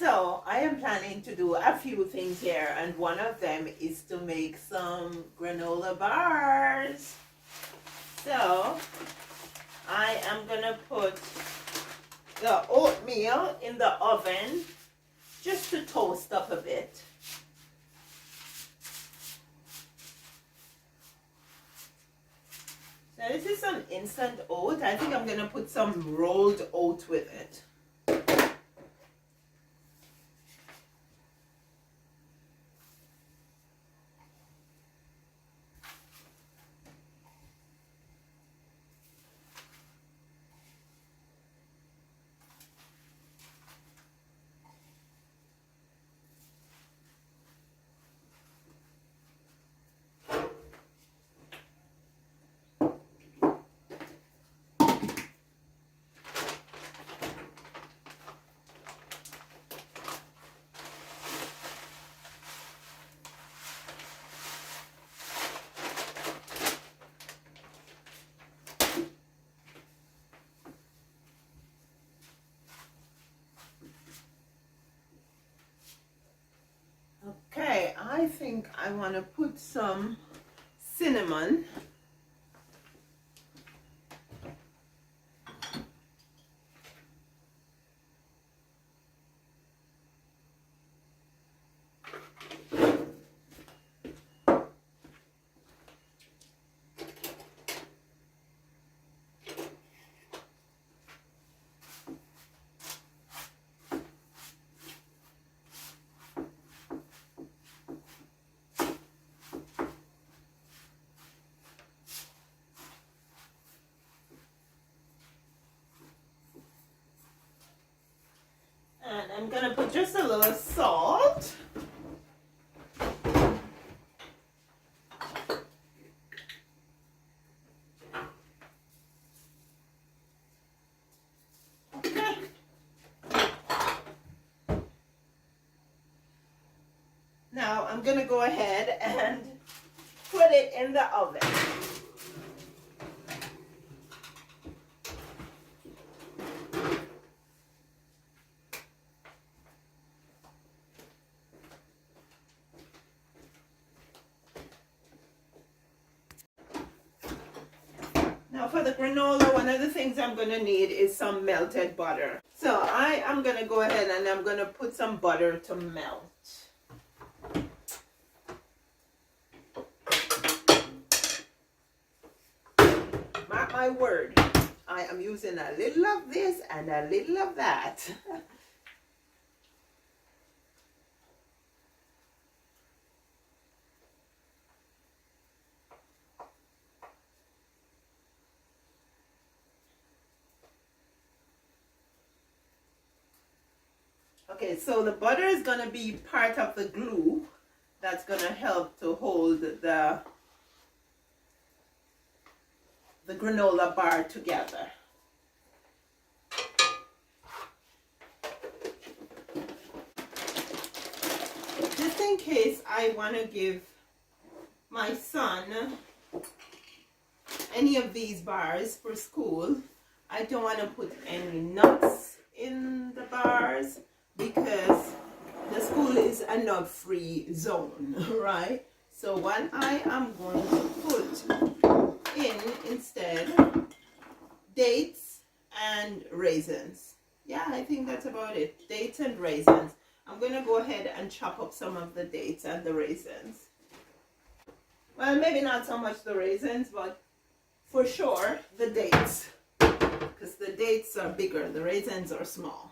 So I am planning to do a few things here, and one of them is to make some granola bars. So I am gonna put the oatmeal in the oven just to toast up a bit. So this is some instant oat. I think I'm gonna put some rolled oat with it. Okay, I think I want to put some cinnamon. And I'm going to put just a little salt. Okay. Now I'm going to go ahead and put it in the oven. Now for the granola, one of the things I'm going to need is some melted butter. So I am going to go ahead and I'm going to put some butter to melt. Mark my word, I am using a little of this and a little of that. Okay, so the butter is going to be part of the glue that's going to help to hold the granola bar together. Just in case I want to give my son any of these bars for school, I don't want to put any nuts in the bars because the school is a nut-free zone, right? So what I am going to put in instead, dates and raisins. Yeah, I think that's about it. Dates and raisins. I'm going to go ahead and chop up some of the dates and the raisins. Well, maybe not so much the raisins, but for sure the dates. Because the dates are bigger, the raisins are small.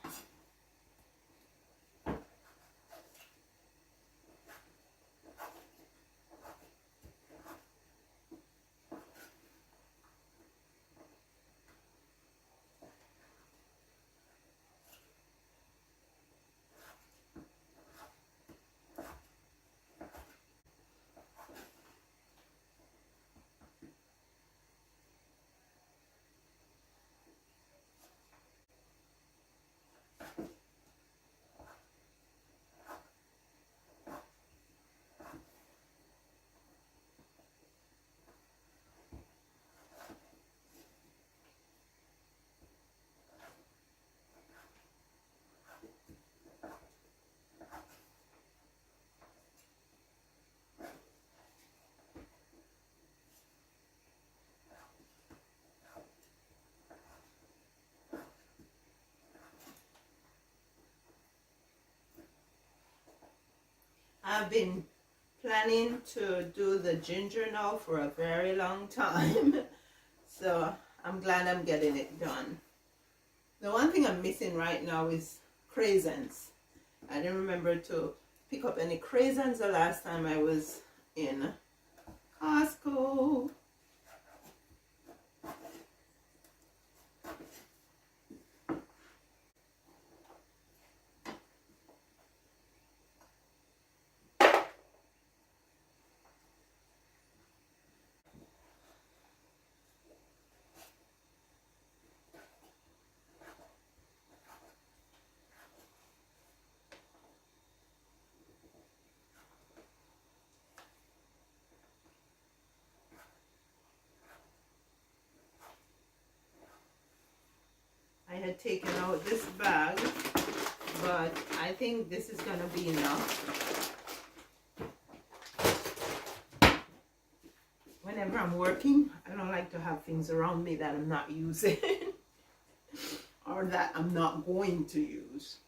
have been planning to do the ginger now for a very long time. So I'm glad I'm getting it done. The one thing I'm missing right now is craisins. I didn't remember to pick up any craisins the last time I was in Costco. I had taken out this bag, but I think this is gonna be enough. Whenever I'm working, I don't like to have things around me that I'm not using or that I'm not going to use.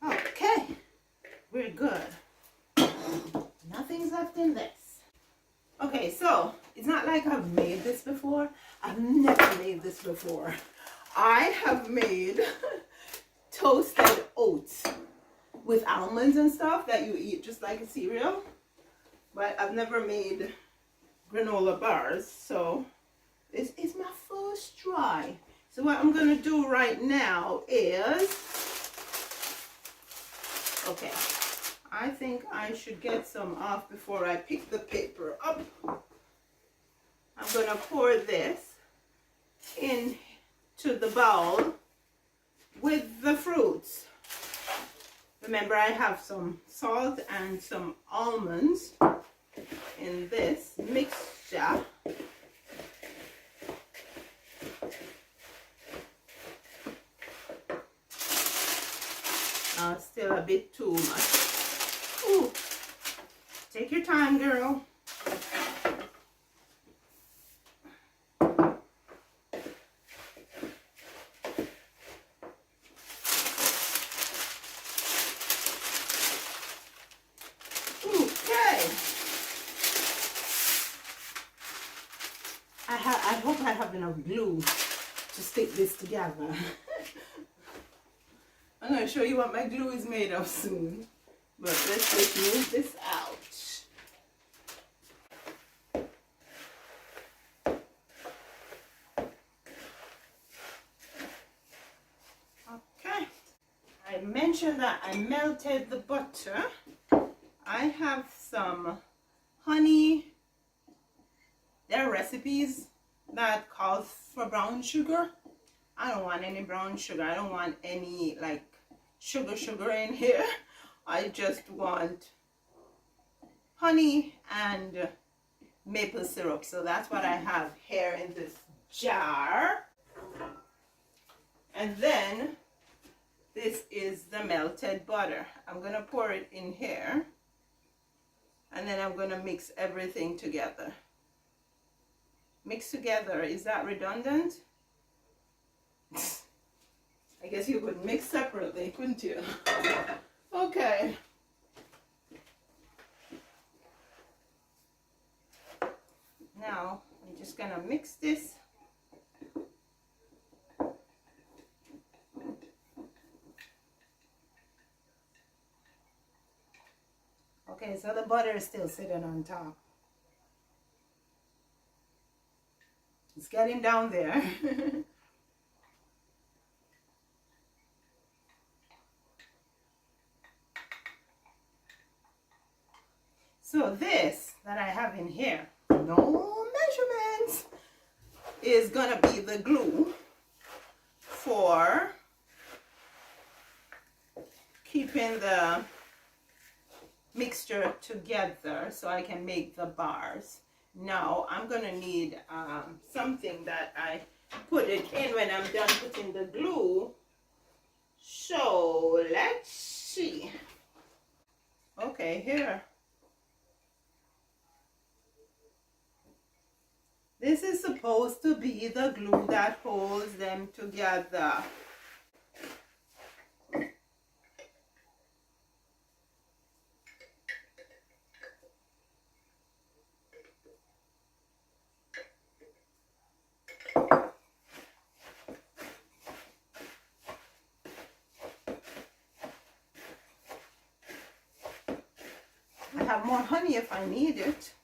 Okay, we're good. Nothing's left in this. Okay, so it's not like I've made this before. I've never made this before. I have made toasted oats with almonds and stuff that you eat just like a cereal, but I've never made granola bars, so this is my first try. So what I'm gonna do right now is, okay, I think I should get some off before I pick the paper up. I'm gonna pour this into the bowl with the fruits. Remember, I have some salt and some almonds in this mixture. Still a bit too much. Ooh, take your time, girl. I hope I have enough glue to stick this together. I'm going to show you what my glue is made of soon. But let's just move this out. Okay. I mentioned that I melted the butter. I have some honey. There are recipes that call for brown sugar. I don't want any brown sugar. I don't want any like sugar in here. I just want honey and maple syrup. So that's what I have here in this jar. And then this is the melted butter. I'm going to pour it in here. And then I'm going to mix everything together. Mix together, is that redundant? I guess you could mix separately, couldn't you? Okay. Now, I'm just gonna mix this. Okay, so the butter is still sitting on top. It's getting down there. So this that I have in here, no measurements, is gonna be the glue for keeping the mixture together so I can make the bars. Now I'm gonna need something that I put it in when I'm done putting the glue So let's see. Okay, here. This is supposed to be the glue that holds them together. I have more honey if I need it.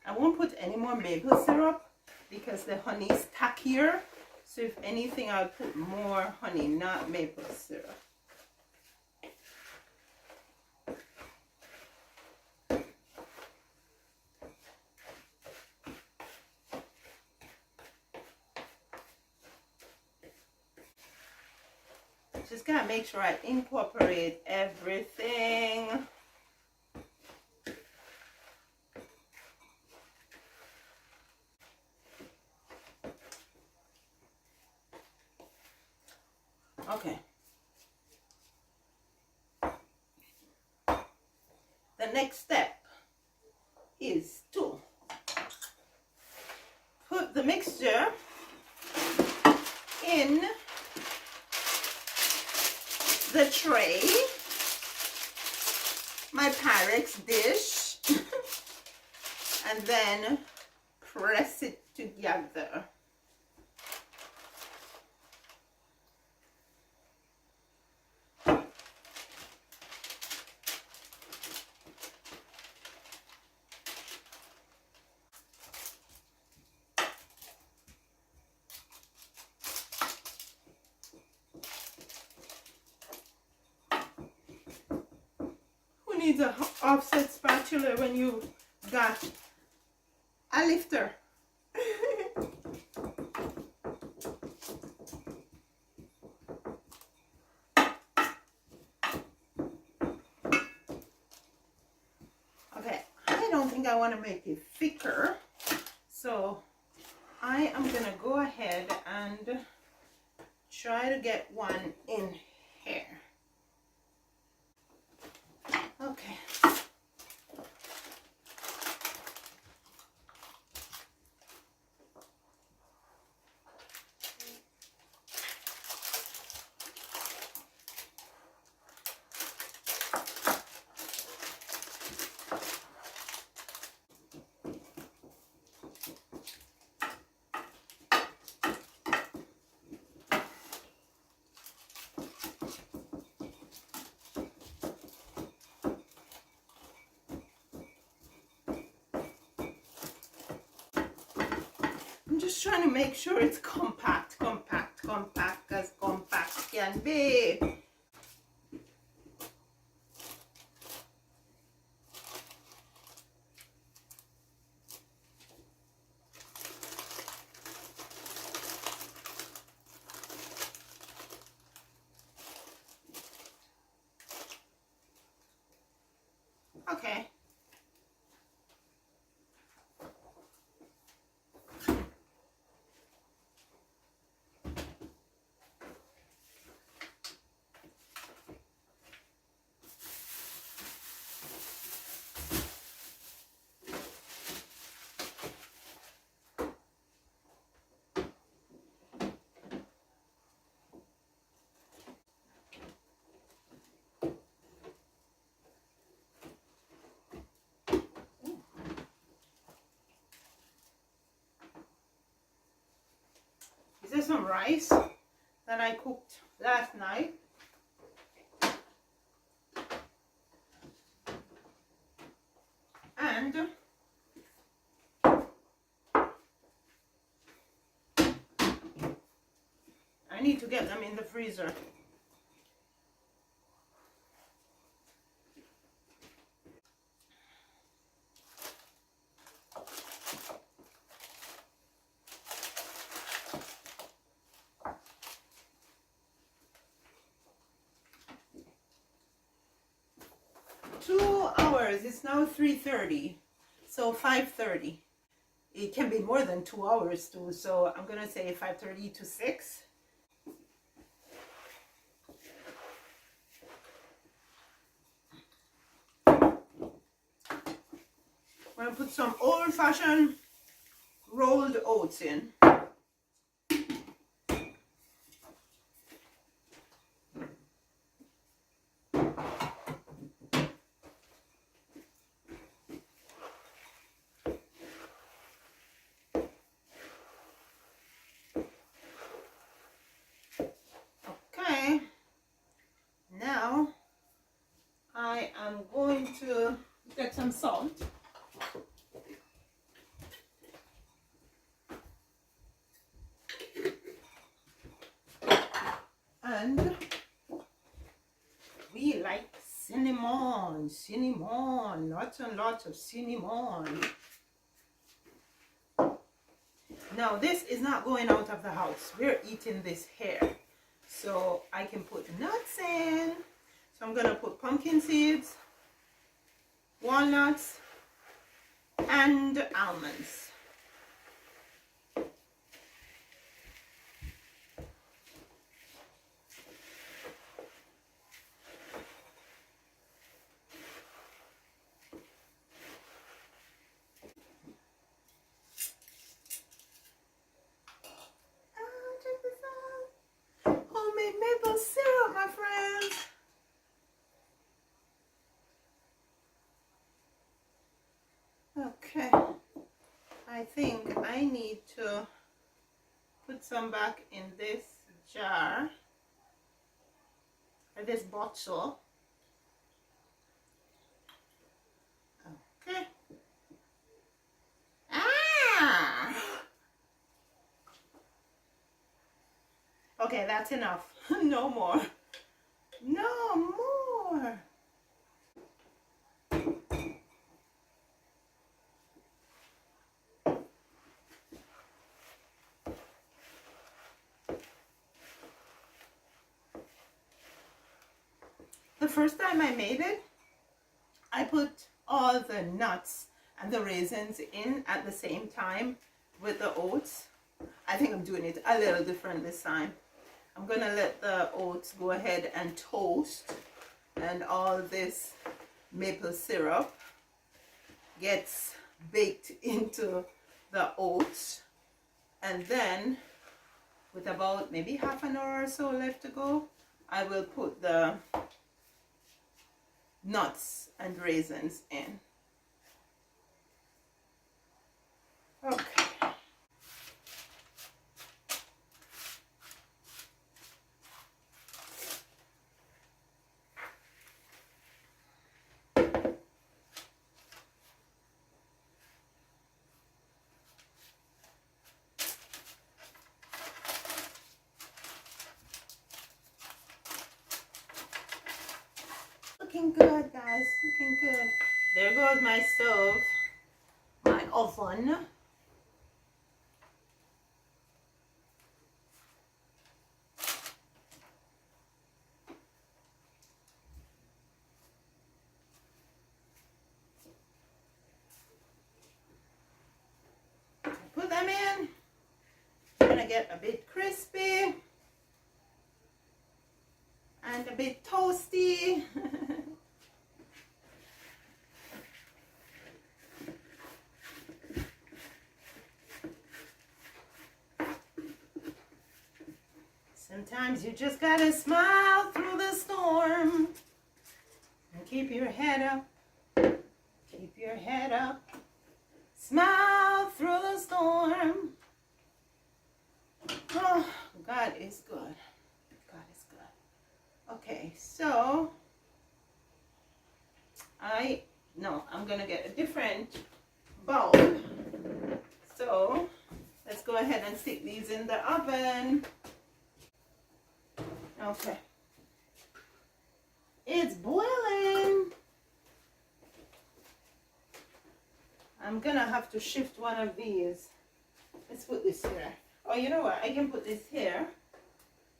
I won't put any more maple syrup because the honey is tackier. So if anything, I'll put more honey, not maple syrup. Just gotta make sure I incorporate everything. Okay. The next step is to put the mixture in the tray, my Pyrex dish, and then press it together. Needs a offset spatula when you got a lifter. Okay, I don't think I want to make it thicker, so I am gonna go ahead and try to get one in here. Okay. I'm just trying to make sure it's compact as compact can be. Okay. Is there some rice that I cooked last night? And I need to get them in the freezer. hours. It's now 3:30, so 5:30. It can be more than 2 hours too, so I'm gonna say 5:30 to 6. I'm gonna put some old-fashioned rolled oats in. Okay, now I am going to get some salt. And we like cinnamon, lots and lots of cinnamon. Now this is not going out of the house. We're eating this here. So I can put nuts in. So I'm gonna put pumpkin seeds, walnuts, and almonds. Maple syrup, my friends. Okay, I think I need to put some back in this jar, or this bottle. Okay. Okay, that's enough. No more. No more. The first time I made it, I put all the nuts and the raisins in at the same time with the oats. I think I'm doing it a little different this time. I'm gonna let the oats go ahead and toast, and all this maple syrup gets baked into the oats, and then with about maybe half an hour or so left to go, I will put the nuts and raisins in. Okay. Looking good, guys, looking good. There goes my stove, my oven. Put them in. I'm gonna get a bit crispy and a bit toasty. Sometimes you just gotta smile through the storm and keep your head up. Keep your head up. Smile through the storm. Oh, God is good. God is good. Okay, so I'm gonna get a different bowl. So let's go ahead and stick these in the oven. Okay. It's boiling. I'm gonna have to shift one of these. Let's put this here. Oh, you know what? I can put this here.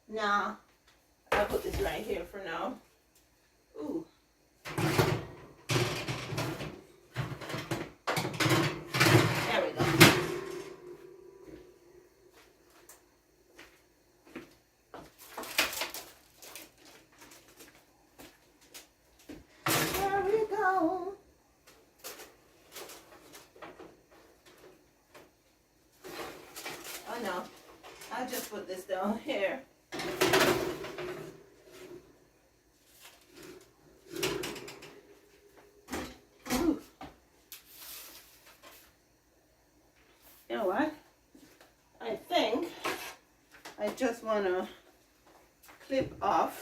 Nah, I'll put this right here for now. Ooh. Oh no, I'll just put this down here. Ooh. You know what? I think I just want to clip off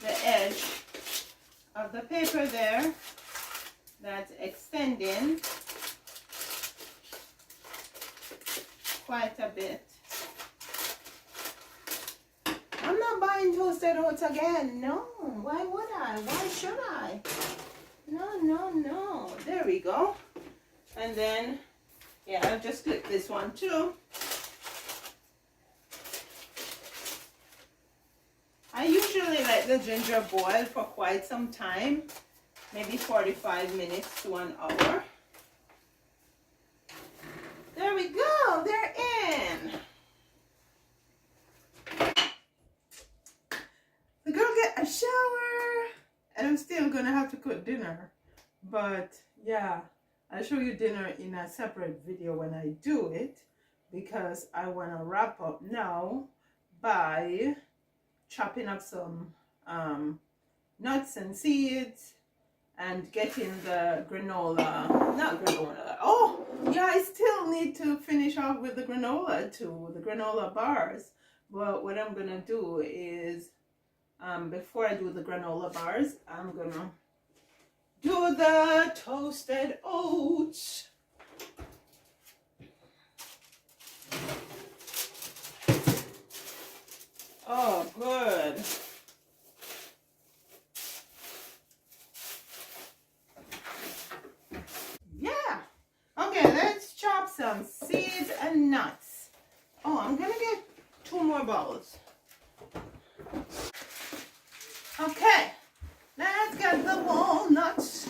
the edge of the paper there that's extending quite a bit. I'm not buying toasted oats again. No, why would I? Why should I? No, no, no. There we go. And then, yeah, I'll just clip this one too. I usually let the ginger boil for quite some time, maybe 45 minutes to an hour. There we go, they're in. The girl get a shower, and I'm still gonna have to cook dinner. But yeah, I'll show you dinner in a separate video when I do it, because I wanna wrap up now by chopping up some nuts and seeds and getting the granola, not granola, oh yeah, I still need to finish off with the granola too, the granola bars. But what I'm gonna do is, before I do the granola bars, I'm gonna do the toasted oats. Oh, good. Yeah. Okay, let's chop some seeds and nuts. Oh, I'm gonna get 2 more bowls. Okay, let's get the walnuts.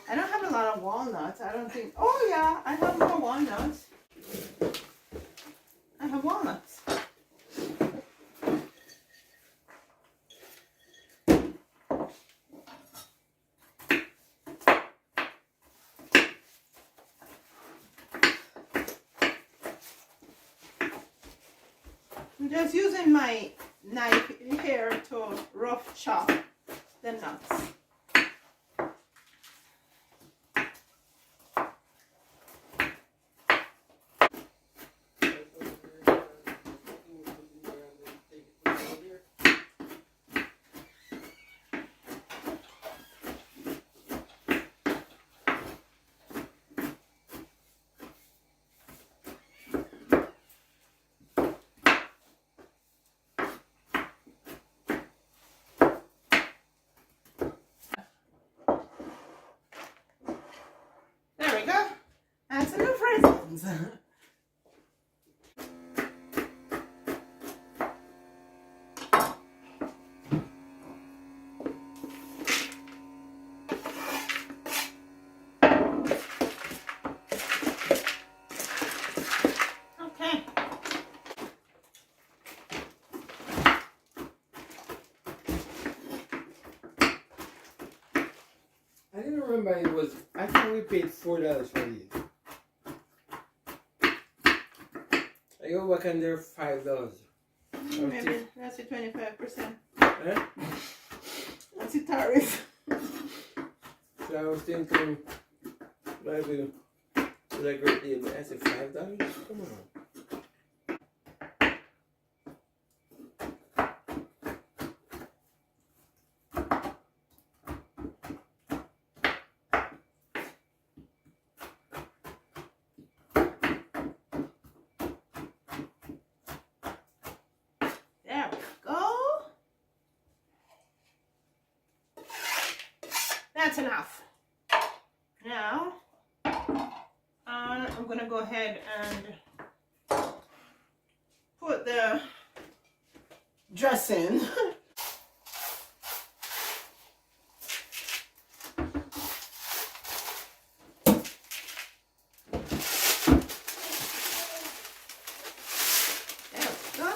I don't have a lot of walnuts. I don't think. Oh yeah, I have more walnuts. I have walnuts. I'm just using my knife here to rough chop the nuts. There we go. And some new raisins. Okay. I didn't remember it was. I think we paid $4 for these. I go back and they're $5. Maybe that's the 25%. Huh? That's the tariff. So I was thinking, maybe it's a great deal. But I said $5. Come on. There we go. That's enough. Now, I'm gonna go ahead and put the dressing. There we go.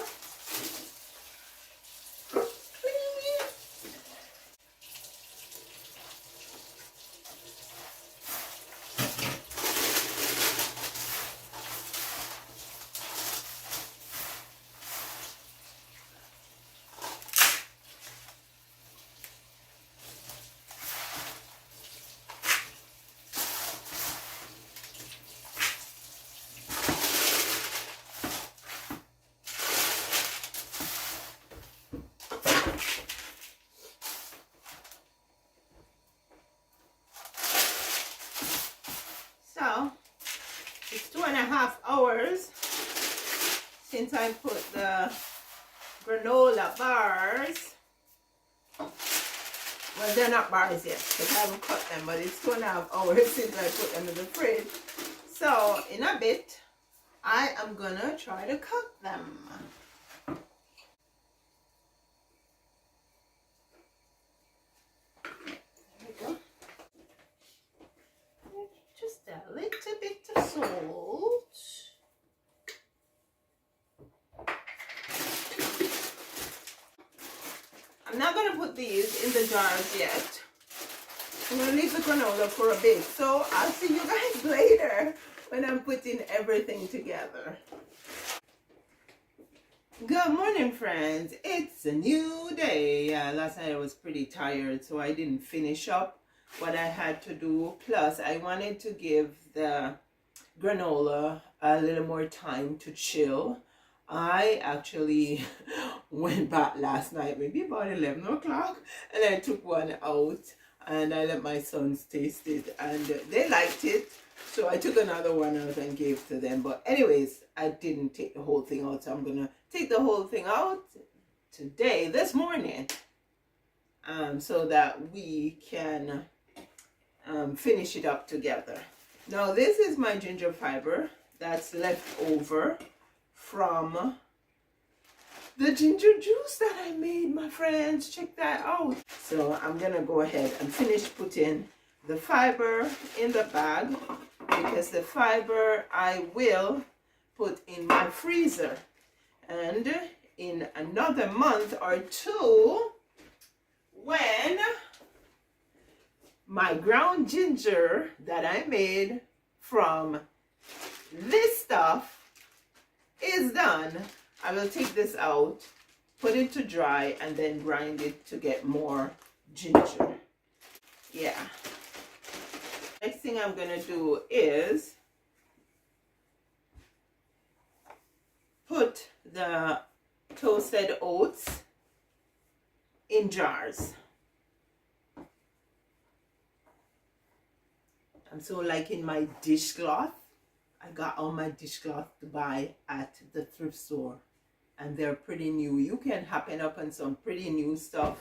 2.5 hours since I put the granola bars. Well, they're not bars yet because I haven't cut them, but it's 2.5 hours since I put them in the fridge. So in a bit, I am gonna try to cut them. There we go. Just a little bit of salt. I'm not going to put these in the jars yet. I'm going to leave the granola for a bit. So I'll see you guys later when I'm putting everything together. Good morning, friends. It's a new day. Last night I was pretty tired, so I didn't finish up what I had to do. Plus, I wanted to give the granola a little more time to chill. I actually went back last night, maybe about 11 o'clock, and I took one out and I let my sons taste it and they liked it. So I took another one out and gave to them. But anyways, I didn't take the whole thing out. So I'm going to take the whole thing out today, this morning, so that we can finish it up together. Now this is my ginger fiber that's left over from the ginger juice that I made, my friends. Check that out. So I'm gonna go ahead and finish putting the fiber in the bag, because the fiber I will put in my freezer, and in another month or two, when my ground ginger that I made from this stuff is done, I will take this out, put it to dry, and then grind it to get more ginger. Yeah. Next thing I'm gonna do is put the toasted oats in jars. I'm so liking my dishcloth. I got all my dishcloth to buy at the thrift store, and they're pretty new. You can happen up on some pretty new stuff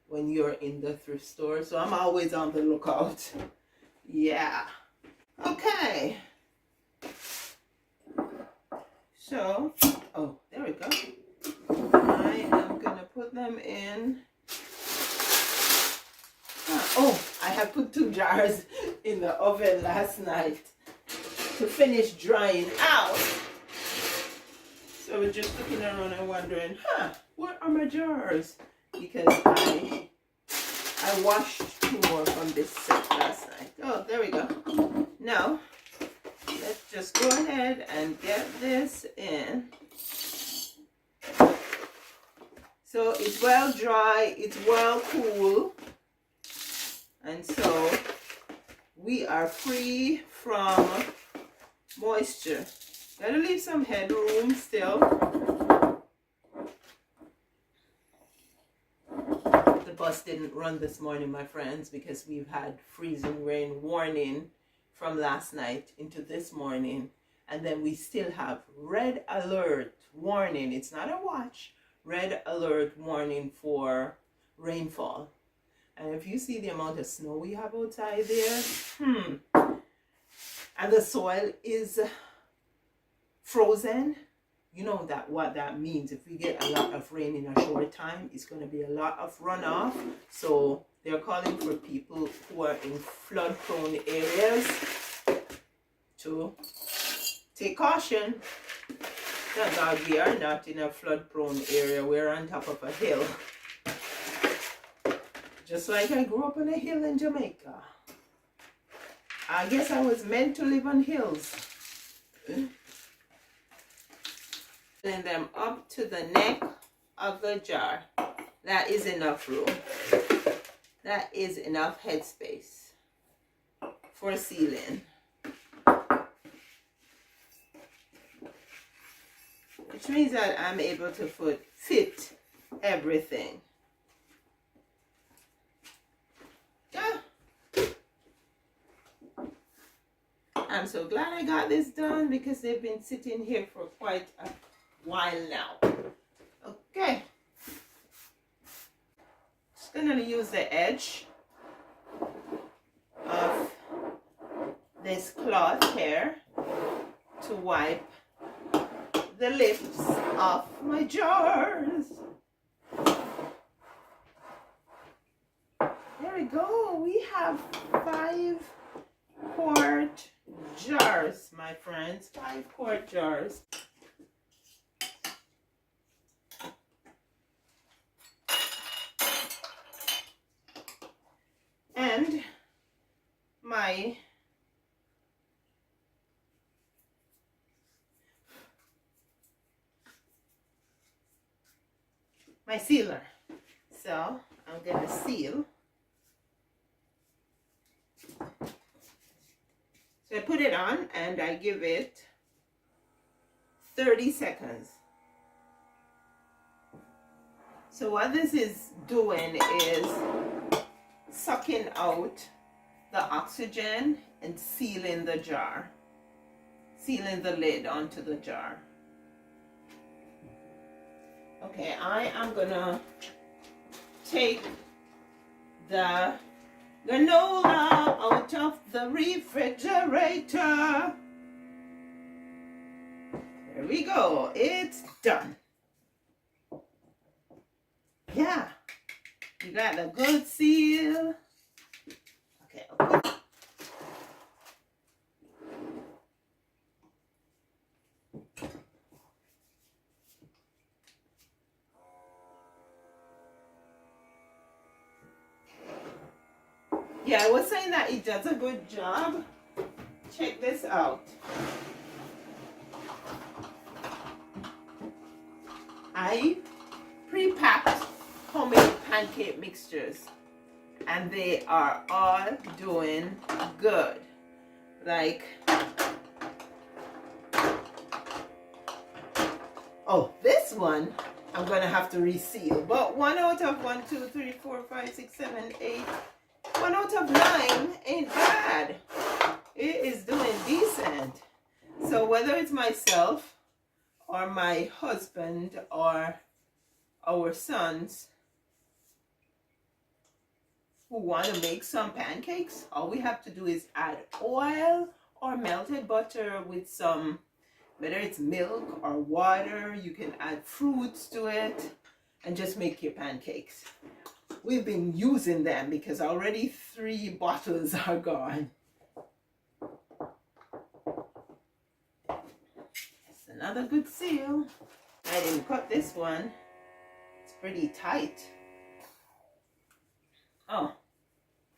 when you're in the thrift store, so I'm always on the lookout. Yeah. Okay. So, oh, there we go. I am gonna put them in. Oh, I have put 2 jars in the oven last night to finish drying out. So we're just looking around and wondering, where are my jars? Because I washed 2 more from this set last night. Oh, there we go. Now, let's just go ahead and get this in. So it's well dry, it's well cool. And so we are free from moisture. Gotta leave some headroom still. The bus didn't run this morning, my friends, because we've had freezing rain warning from last night into this morning. And then we still have red alert warning. It's not a watch. Red alert warning for rainfall. And if you see the amount of snow we have outside there, and the soil is frozen, you know that what that means. If we get a lot of rain in a short time, it's going to be a lot of runoff. So they're calling for people who are in flood prone areas to take caution. Thank God we are not in a flood prone area. We're on top of a hill. Just like I grew up on a hill in Jamaica. I guess I was meant to live on hills. Filling them up to the neck of the jar. That is enough room. That is enough headspace for sealing. Which means that I'm able to fit everything. I'm I'm so glad I got this done because they've been sitting here for quite a while now. Okay. Just gonna use the edge of this cloth here to wipe the lips off my jars. There we go. We have 5-quart jars, my friends. 5-quart jars. And my sealer. So I'm gonna seal. So I put it on and I give it 30 seconds. So what this is doing is sucking out the oxygen and sealing the jar, sealing the lid onto the jar. Okay, I am gonna take the granola out of the refrigerator. There we go, it's done. Yeah, you got a good seal. Okay, okay. Yeah, I was saying that it does a good job. Check this out. I pre-packed homemade pancake mixtures and they are all doing good. Like, oh, this one I'm gonna have to reseal, but 1 out of 1, 2, 3, 4, 5, 6, 7, 8, 1 out of 9 ain't bad. It is doing decent. So whether it's myself or my husband or our sons who want to make some pancakes, all we have to do is add oil or melted butter with some, whether it's milk or water, you can add fruits to it and just make your pancakes. We've been using them because already 3 bottles are gone. That's another good seal. I didn't cut this one. It's pretty tight. Oh.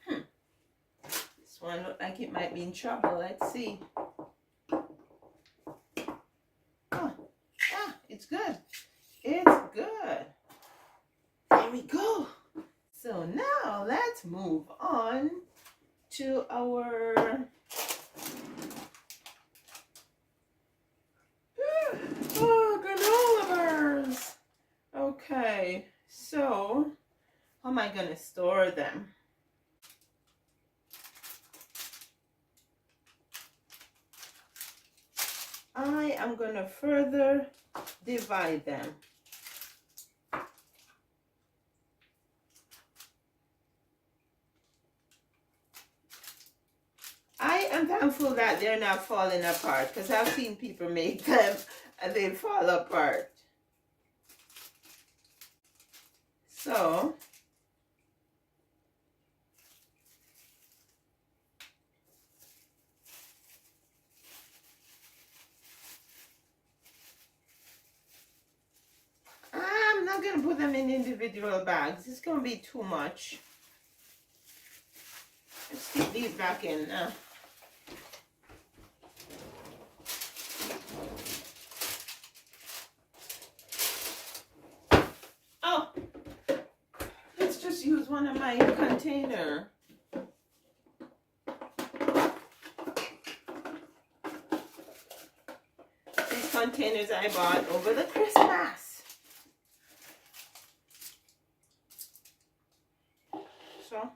This one looked like it might be in trouble. Let's see. Oh, yeah, it's good. It's good. There we go. So now let's move on to our granola bars. Okay, so how am I gonna store them? I am gonna further divide them. I am thankful that they're not falling apart because I've seen people make them and they fall apart. So I'm not going to put them in individual bags. It's going to be too much. Let's stick these back in now. Oh, let's just use one of my containers. These containers I bought over the Christmas. So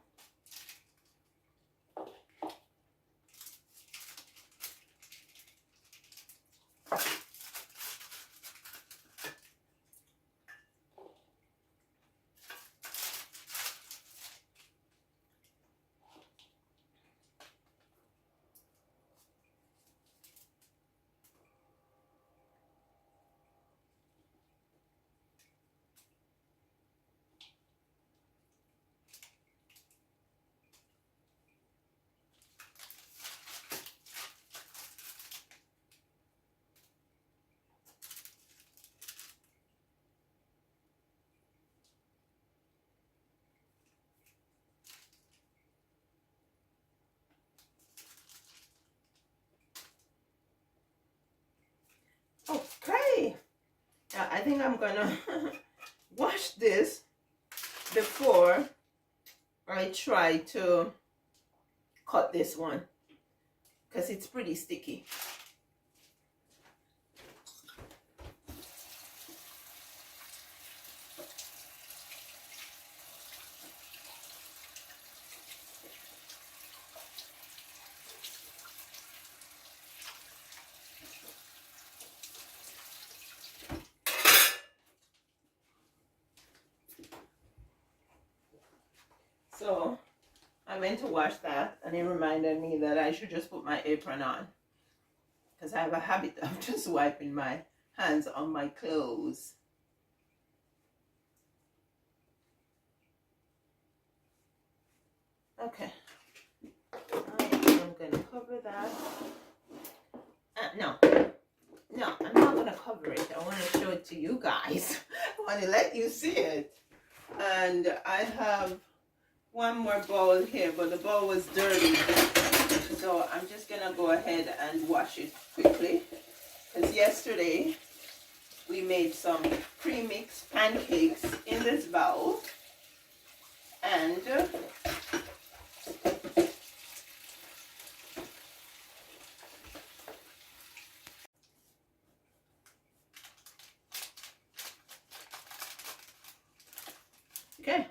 I think I'm gonna wash this before I try to cut this one because it's pretty sticky. So I went to wash that and it reminded me that I should just put my apron on because I have a habit of just wiping my hands on my clothes. Okay, I am going to cover that. No, I'm not going to cover it. I want to show it to you guys. I want to let you see it. And I have one more bowl here, but the bowl was dirty. So I'm just going to go ahead and wash it quickly. Because yesterday we made some pre-mixed pancakes in this bowl. And okay.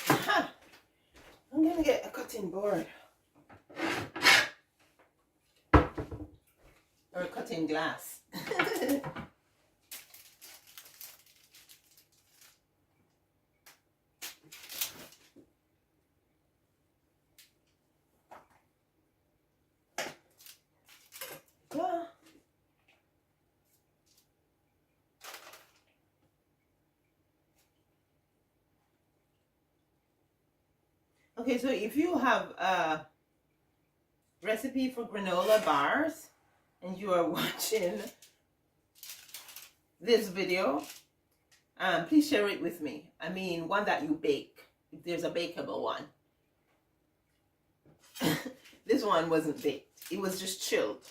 Aha. I'm gonna get a cutting board or a cutting glass. Yeah. Okay, so if you have a recipe for granola bars and you are watching this video, please share it with me. I mean, one that you bake, if there's a bakeable one. This one wasn't baked, it was just chilled.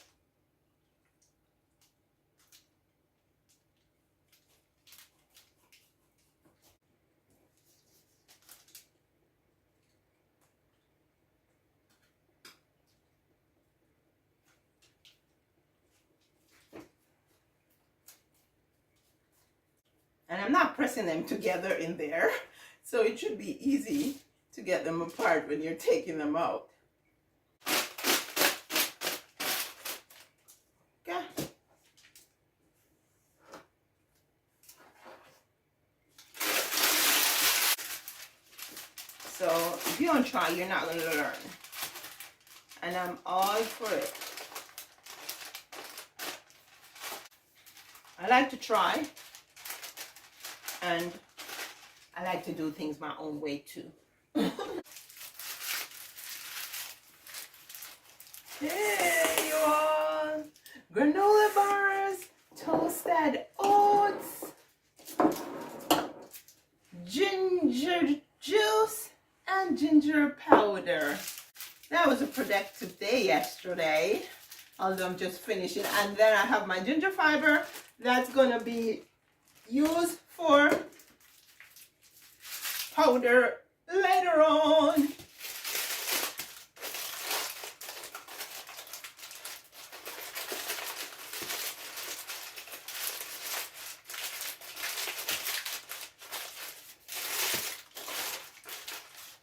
And I'm not pressing them together in there, so it should be easy to get them apart when you're taking them out. Okay. So if you don't try, you're not going to learn. And I'm all for it. I like to try. And I like to do things my own way too. Hey, you all! Granola bars, toasted oats, ginger juice, and ginger powder. That was a productive day yesterday, although I'm just finishing. And then I have my ginger fiber that's gonna be used for powder later on.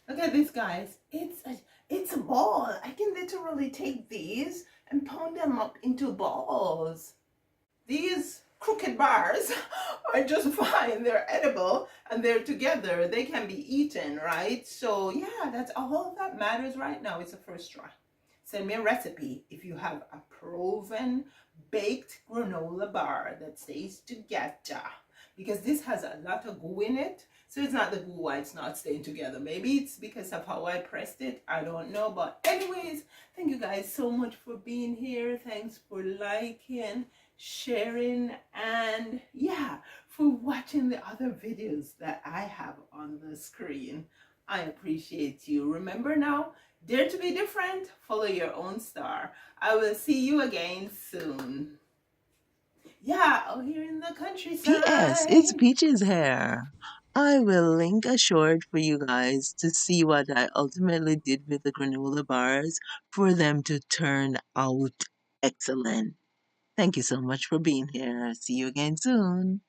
Look at this, guys. It's a ball. I can literally take these and pound them up into balls. These crooked bars are just fine. They're edible and they're together. They can be eaten, right? So yeah, that's all that matters right now. It's a first try. Send me a recipe if you have a proven baked granola bar that stays together, because this has a lot of goo in it. So it's not the goo why it's not staying together. Maybe it's because of how I pressed it. I don't know. But anyways, thank you guys so much for being here. Thanks for liking, sharing, and yeah, for watching the other videos that I have on the screen. I appreciate you. Remember now, dare to be different, follow your own star. I will see you again soon. Yeah, out here in the P.S. It's countryside. Peach's hair. I will link a short for you guys to see what I ultimately did with the granola bars for them to turn out excellent. Thank you so much for being here. See you again soon.